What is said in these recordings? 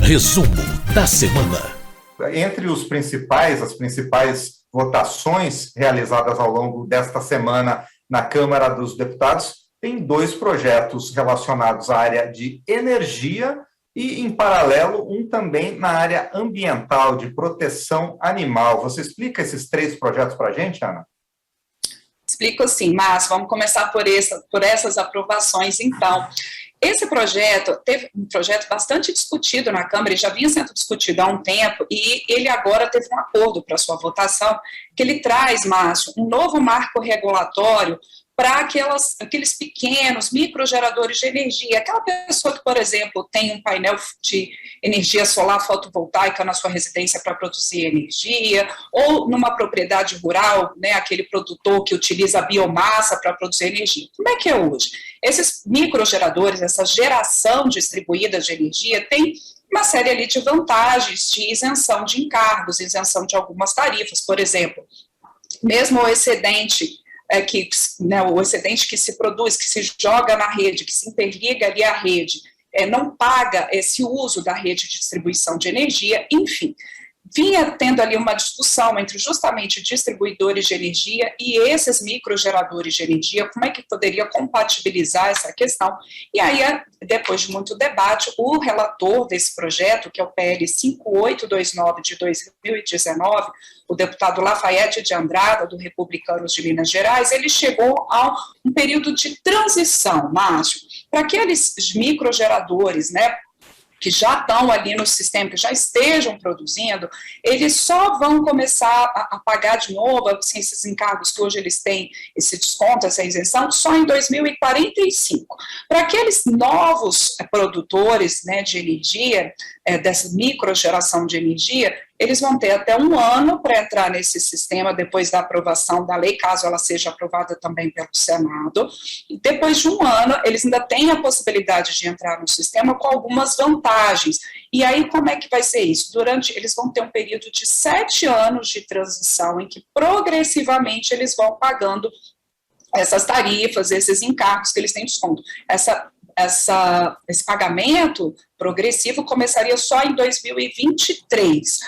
Resumo da semana. Entre as principais votações realizadas ao longo desta semana na Câmara dos Deputados, tem dois projetos relacionados à área de energia e, em paralelo, um também na área ambiental, de proteção animal. Você explica esses três projetos para a gente, Ana? Explico sim, mas vamos começar por essas aprovações, então. Esse projeto teve um projeto bastante discutido na Câmara, e já vinha sendo discutido há um tempo, e ele agora teve um acordo para sua votação, que ele traz, Márcio, um novo marco regulatório para aqueles pequenos microgeradores de energia. Aquela pessoa que, por exemplo, tem um painel de energia solar fotovoltaica na sua residência para produzir energia, ou numa propriedade rural, né, aquele produtor que utiliza a biomassa para produzir energia. Como é que é hoje? Esses microgeradores, essa geração distribuída de energia, tem uma série ali de vantagens de isenção de encargos, isenção de algumas tarifas, por exemplo, mesmo o excedente o excedente que se produz, que se joga na rede, que se interliga ali à rede, não paga esse uso da rede de distribuição de energia, enfim. Vinha tendo ali uma discussão entre justamente distribuidores de energia e esses microgeradores de energia, como é que poderia compatibilizar essa questão. E aí, depois de muito debate, o relator desse projeto, que é o PL 5829 de 2019, o deputado Lafayette de Andrada, do Republicanos de Minas Gerais, ele chegou a um período de transição, Márcio, para aqueles microgeradores, né, que já estão ali no sistema, que já estejam produzindo, eles só vão começar a pagar de novo assim, esses encargos que hoje eles têm, esse desconto, essa isenção, só em 2045. Para aqueles novos produtores, né, de energia, dessa microgeração de energia, eles vão ter até um ano para entrar nesse sistema depois da aprovação da lei, caso ela seja aprovada também pelo Senado. E depois de um ano, eles ainda têm a possibilidade de entrar no sistema com algumas vantagens. E aí, como é que vai ser isso? Eles vão ter um período de 7 anos de transição, em que progressivamente eles vão pagando essas tarifas, esses encargos que eles têm desconto. Esse pagamento progressivo começaria só em 2023.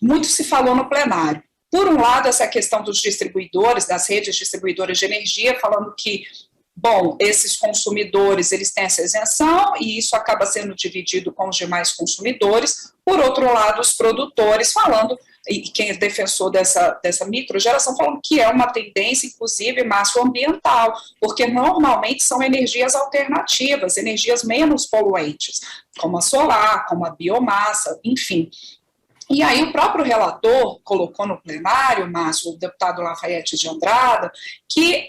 Muito se falou no plenário. Por um lado, essa questão dos distribuidores, das redes distribuidoras de energia, falando que, bom, esses consumidores, eles têm essa isenção e isso acaba sendo dividido com os demais consumidores. Por outro lado, os produtores falando, e quem é defensor dessa microgeração, falando que é uma tendência, inclusive, ambiental, porque normalmente são energias alternativas, energias menos poluentes, como a solar, como a biomassa, enfim. E aí o próprio relator colocou no plenário, Márcio, o deputado Lafayette de Andrada, que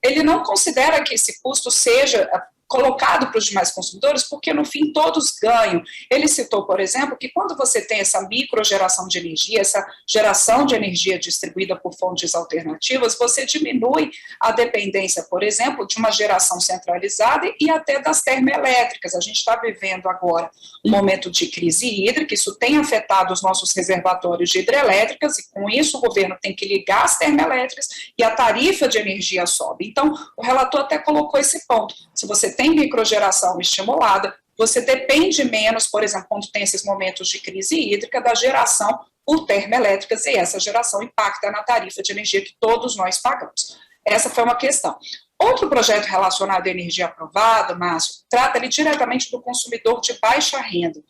ele não considera que esse custo seja colocado para os demais consumidores, porque no fim todos ganham. Ele citou, por exemplo, que quando você tem essa microgeração de energia, essa geração de energia distribuída por fontes alternativas, você diminui a dependência, por exemplo, de uma geração centralizada e até das termoelétricas. A gente está vivendo agora um momento de crise hídrica, isso tem afetado os nossos reservatórios de hidrelétricas e com isso o governo tem que ligar as termoelétricas e a tarifa de energia sobe. Então, o relator até colocou esse ponto. Se você tem microgeração estimulada, você depende menos, por exemplo, quando tem esses momentos de crise hídrica, da geração por termoelétricas, e essa geração impacta na tarifa de energia que todos nós pagamos. Essa foi uma questão. Outro projeto relacionado à energia aprovada, Márcio, trata ali diretamente do consumidor de baixa renda.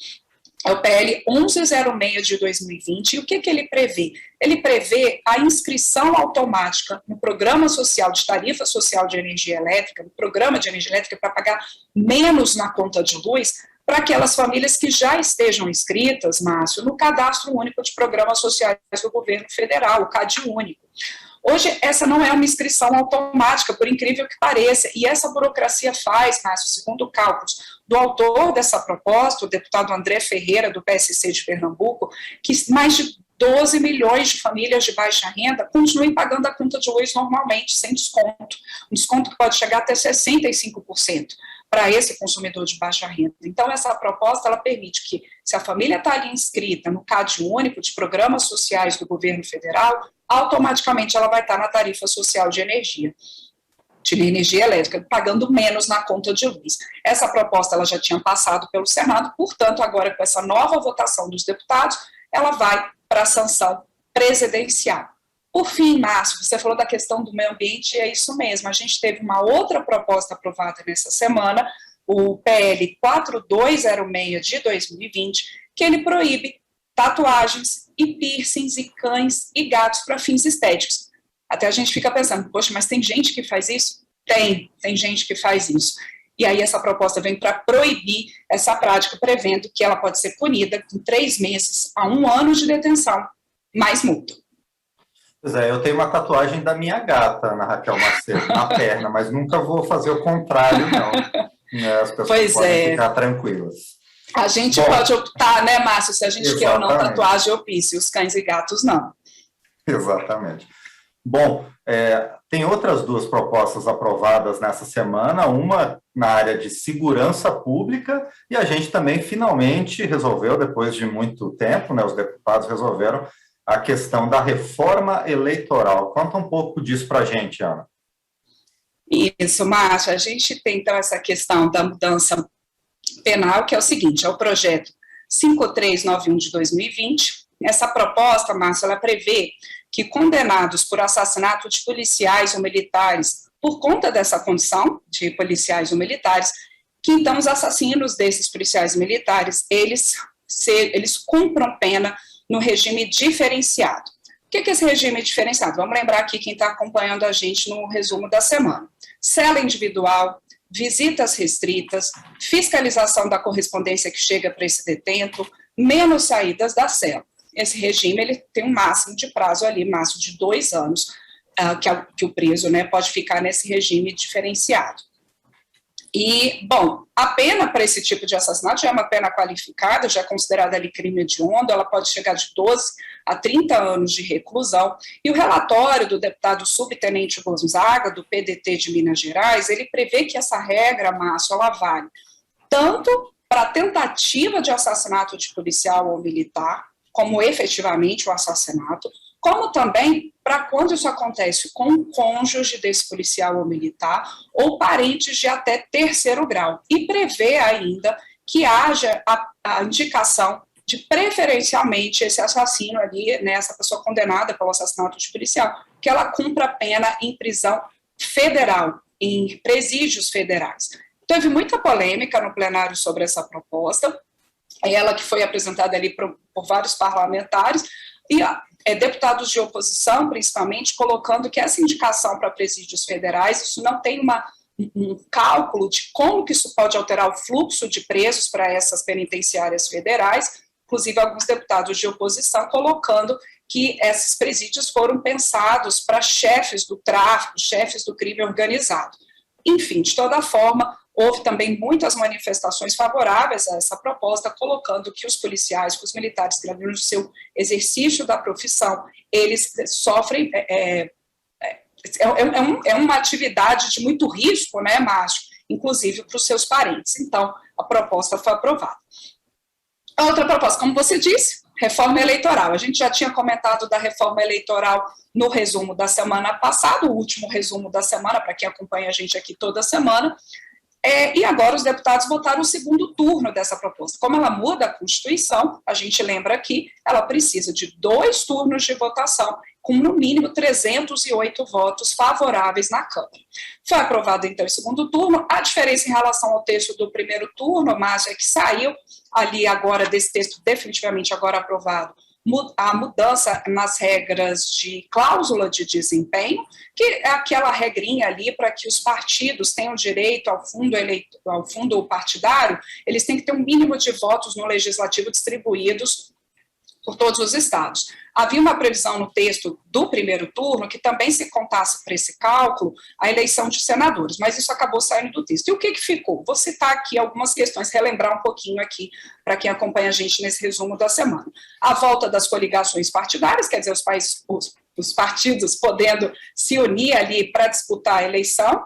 É o PL 1106 de 2020, e o que ele prevê? Ele prevê a inscrição automática no Programa Social de Tarifa Social de Energia Elétrica, no Programa de Energia Elétrica, para pagar menos na conta de luz, para aquelas famílias que já estejam inscritas, Márcio, no Cadastro Único de Programas Sociais do Governo Federal, o CadÚnico. Hoje, essa não é uma inscrição automática, por incrível que pareça, e essa burocracia faz, Márcio, segundo cálculos do autor dessa proposta, o deputado André Ferreira, do PSC de Pernambuco, que mais de 12 milhões de famílias de baixa renda continuem pagando a conta de luz normalmente, sem desconto. Um desconto que pode chegar até 65% para esse consumidor de baixa renda. Então, essa proposta, ela permite que, se a família está ali inscrita no CadÚnico de Programas Sociais do Governo Federal, automaticamente ela vai estar na tarifa social de energia. de energia elétrica, pagando menos na conta de luz. Essa proposta ela já tinha passado pelo Senado, portanto, agora com essa nova votação dos deputados, ela vai para a sanção presidencial. Por fim, Márcio, você falou da questão do meio ambiente, e é isso mesmo, a gente teve uma outra proposta aprovada nessa semana, o PL 4206 de 2020, que ele proíbe tatuagens e piercings e cães e gatos para fins estéticos. Até a gente fica pensando, poxa, mas tem gente que faz isso? Tem gente que faz isso. E aí essa proposta vem para proibir essa prática, prevendo que ela pode ser punida com 3 meses a 1 ano de detenção, mais multa. Pois é, eu tenho uma tatuagem da minha gata, Ana Raquel Macedo, na perna, mas nunca vou fazer o contrário, não. As pessoas podem ficar tranquilas. A gente pode optar, né, Márcio, se a gente quer ou não tatuagem ou piercing, os cães e gatos não. Exatamente. Bom, tem outras 2 propostas aprovadas nessa semana, uma na área de segurança pública, e a gente também finalmente resolveu, depois de muito tempo, né, os deputados resolveram a questão da reforma eleitoral. Conta um pouco disso para a gente, Ana. Isso, Márcio, a gente tem então essa questão da mudança penal, que é o seguinte, é o projeto 5391 de 2020. Essa proposta, Márcio, ela prevê que condenados por assassinato de policiais ou militares, por conta dessa condição de policiais ou militares, que então os assassinos desses policiais e militares, eles cumpram pena no regime diferenciado. O que é esse regime diferenciado? Vamos lembrar aqui quem está acompanhando a gente no resumo da semana. Cela individual, visitas restritas, fiscalização da correspondência que chega para esse detento, menos saídas da cela. Esse regime ele tem um máximo de prazo ali, máximo de 2 anos, que o preso, né, pode ficar nesse regime diferenciado. E, bom, a pena para esse tipo de assassinato já é uma pena qualificada, já é considerada ali crime hediondo, ela pode chegar de 12 a 30 anos de reclusão, e o relatório do deputado subtenente Gonzaga, do PDT de Minas Gerais, ele prevê que essa regra, Márcio, ela vale tanto para a tentativa de assassinato de policial ou militar, como efetivamente o assassinato, como também para quando isso acontece com o cônjuge desse policial ou militar, ou parentes de até 3º grau, e prevê ainda que haja a indicação de preferencialmente esse assassino ali, né, essa pessoa condenada pelo assassinato de policial, que ela cumpra a pena em prisão federal, em presídios federais. Teve muita polêmica no plenário sobre essa proposta, ela que foi apresentada ali por vários parlamentares, e deputados de oposição, principalmente, colocando que essa indicação para presídios federais, isso não tem um cálculo de como que isso pode alterar o fluxo de presos para essas penitenciárias federais, inclusive alguns deputados de oposição colocando que esses presídios foram pensados para chefes do tráfico, chefes do crime organizado. Enfim, de toda forma, houve também muitas manifestações favoráveis a essa proposta, colocando que os policiais, que os militares, que no seu exercício da profissão, eles sofrem, é uma atividade de muito risco, né, Márcio, inclusive para os seus parentes. Então, a proposta foi aprovada. A outra proposta, como você disse, reforma eleitoral. A gente já tinha comentado da reforma eleitoral no resumo da semana passada, o último resumo da semana, para quem acompanha a gente aqui toda semana, e agora os deputados votaram o 2º turno dessa proposta. Como ela muda a Constituição, a gente lembra aqui, ela precisa de 2 turnos de votação, com no mínimo 308 votos favoráveis na Câmara. Foi aprovado, então, o 2º turno. A diferença em relação ao texto do 1º turno, Márcio, é que saiu ali agora desse texto definitivamente agora aprovado, a mudança nas regras de cláusula de desempenho, que é aquela regrinha ali para que os partidos tenham direito ao fundo partidário, eles têm que ter um mínimo de votos no legislativo distribuídos por todos os estados. Havia uma previsão no texto do 1º turno que também se contasse para esse cálculo a eleição de senadores, mas isso acabou saindo do texto. E o que ficou? Vou citar aqui algumas questões, relembrar um pouquinho aqui para quem acompanha a gente nesse resumo da semana. A volta das coligações partidárias, quer dizer, os partidos podendo se unir ali para disputar a eleição,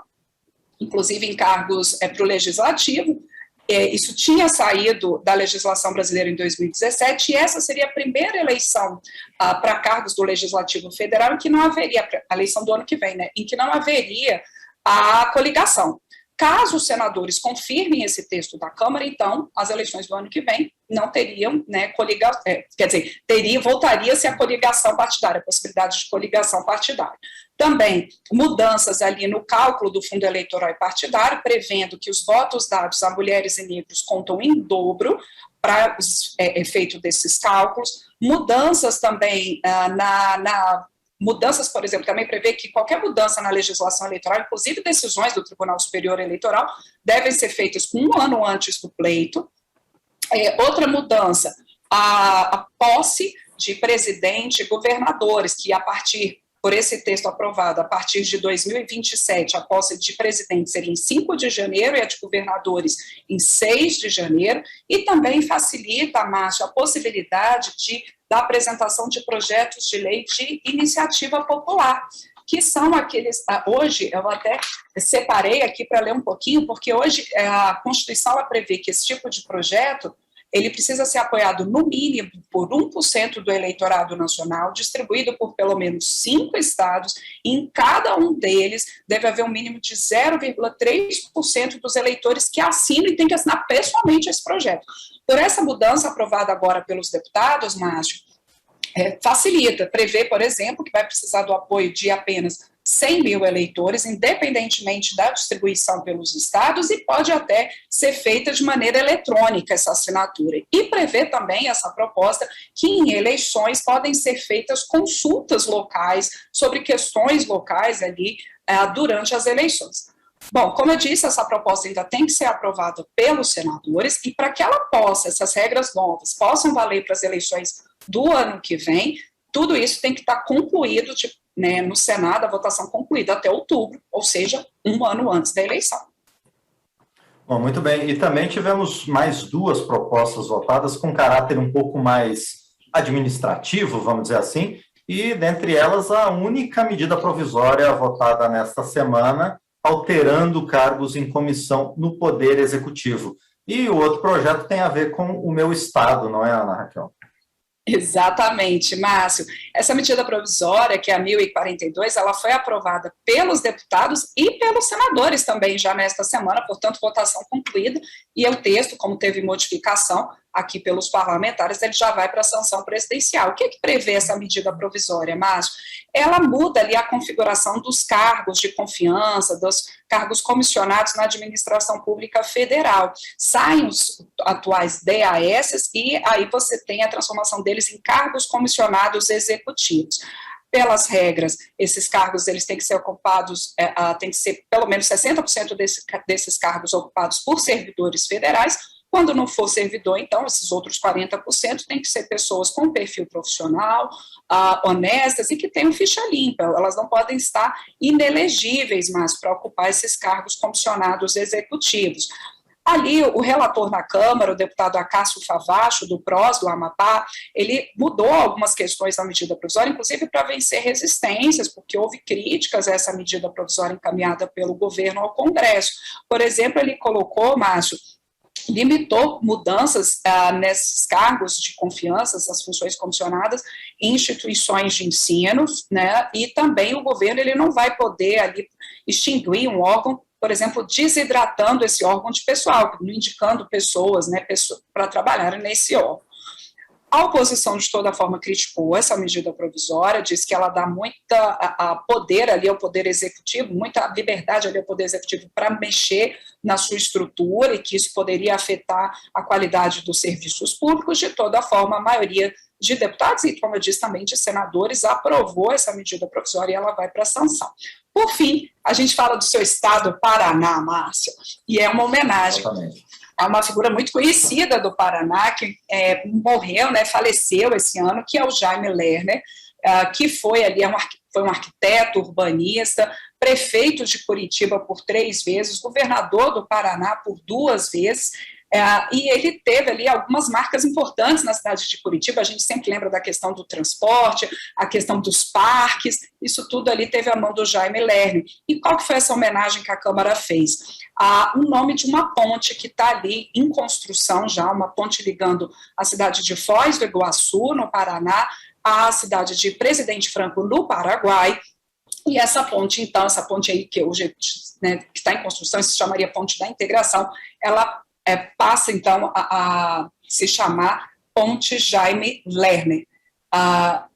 inclusive em cargos para o legislativo. Isso tinha saído da legislação brasileira em 2017, e essa seria a primeira eleição para cargos do Legislativo Federal em que não haveria, a eleição do ano que vem, né, em que não haveria a coligação. Caso os senadores confirmem esse texto da Câmara, então, as eleições do ano que vem não teriam, né, coligação, quer dizer, voltaria-se a coligação partidária, a possibilidade de coligação partidária. Também, mudanças ali no cálculo do fundo eleitoral e partidário, prevendo que os votos dados a mulheres e negros contam em dobro para efeito desses cálculos. Mudanças também mudanças, por exemplo, também prevê que qualquer mudança na legislação eleitoral, inclusive decisões do Tribunal Superior Eleitoral, devem ser feitas com 1 ano antes do pleito. Outra mudança, a posse de presidente e governadores, que por esse texto aprovado, a partir de 2027, a posse de presidente seria em 5 de janeiro e a de governadores em 6 de janeiro, e também facilita, Márcio, a possibilidade da apresentação de projetos de lei de iniciativa popular, que são aqueles, hoje, eu até separei aqui para ler um pouquinho, porque hoje a Constituição ela prevê que esse tipo de projeto, ele precisa ser apoiado no mínimo por 1% do eleitorado nacional, distribuído por pelo menos 5 estados, e em cada um deles deve haver um mínimo de 0,3% dos eleitores que assinam e têm que assinar pessoalmente esse projeto. Por essa mudança aprovada agora pelos deputados, Márcio, facilita, prevê, por exemplo, que vai precisar do apoio de apenas 100 mil eleitores, independentemente da distribuição pelos estados, e pode até ser feita de maneira eletrônica essa assinatura. E prevê também essa proposta que em eleições podem ser feitas consultas locais sobre questões locais ali durante as eleições. Bom, como eu disse, essa proposta ainda tem que ser aprovada pelos senadores, e para que ela essas regras novas possam valer para as eleições do ano que vem, tudo isso tem que estar concluído, no Senado, a votação concluída até outubro, ou seja, 1 ano antes da eleição. Bom, muito bem. E também tivemos mais 2 propostas votadas com caráter um pouco mais administrativo, vamos dizer assim, e dentre elas a única medida provisória votada nesta semana, alterando cargos em comissão no Poder Executivo. E o outro projeto tem a ver com o meu estado, não é, Ana Raquel? Exatamente, Márcio. Essa medida provisória, que é a 1042, ela foi aprovada pelos deputados e pelos senadores também já nesta semana, portanto, votação concluída, e o texto, como teve modificação aqui pelos parlamentares, ele já vai para a sanção presidencial. O que prevê essa medida provisória, Márcio? Ela muda ali a configuração dos cargos de confiança, dos cargos comissionados na administração pública federal. Saem os atuais DAS e aí você tem a transformação deles em cargos comissionados executivos. Pelas regras, esses cargos eles têm que ser ocupados, tem que ser pelo menos 60% desses cargos ocupados por servidores federais. Quando não for servidor, então, esses outros 40% tem que ser pessoas com perfil profissional, honestas e que tenham ficha limpa. Elas não podem estar inelegíveis mais para ocupar esses cargos comissionados executivos. Ali, o relator na Câmara, o deputado Acácio Favacho, do PROS, do Amapá, ele mudou algumas questões da medida provisória, inclusive para vencer resistências, porque houve críticas a essa medida provisória encaminhada pelo governo ao Congresso. Por exemplo, ele colocou, Márcio, limitou mudanças nesses cargos de confiança, essas funções comissionadas, em instituições de ensino, né, e também o governo ele não vai poder ali extinguir um órgão, por exemplo, desidratando esse órgão de pessoal, não indicando pessoas, né, para trabalharem nesse órgão. A oposição, de toda forma, criticou essa medida provisória, diz que ela dá muita poder ali ao Poder Executivo, muita liberdade ali ao Poder Executivo para mexer na sua estrutura e que isso poderia afetar a qualidade dos serviços públicos. De toda forma, a maioria de deputados e, como eu disse, também de senadores aprovou essa medida provisória e ela vai para a sanção. Por fim, a gente fala do seu estado, Paraná, Márcio, e é uma homenagem. Exatamente. É uma figura muito conhecida do Paraná, que morreu, né, faleceu esse ano, que é o Jaime Lerner, que foi ali, foi um arquiteto, urbanista, prefeito de Curitiba por 3 vezes, governador do Paraná por 2 vezes, e ele teve ali algumas marcas importantes na cidade de Curitiba. A gente sempre lembra da questão do transporte, a questão dos parques, isso tudo ali teve a mão do Jaime Lerner. E qual que foi essa homenagem que a Câmara fez? O nome de uma ponte que está ali em construção já, uma ponte ligando a cidade de Foz do Iguaçu, no Paraná, à cidade de Presidente Franco, no Paraguai. E essa ponte, então, essa ponte aí que hoje, né, que está em construção, se chamaria Ponte da Integração, ela passa, então, a se chamar Ponte Jaime Lerner.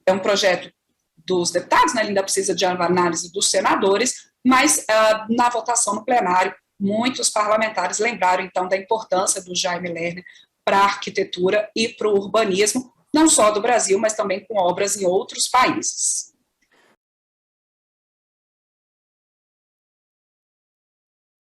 É um projeto dos deputados, né, ele ainda precisa de análise dos senadores, mas na votação no plenário, muitos parlamentares lembraram, então, da importância do Jaime Lerner para a arquitetura e para o urbanismo, não só do Brasil, mas também com obras em outros países.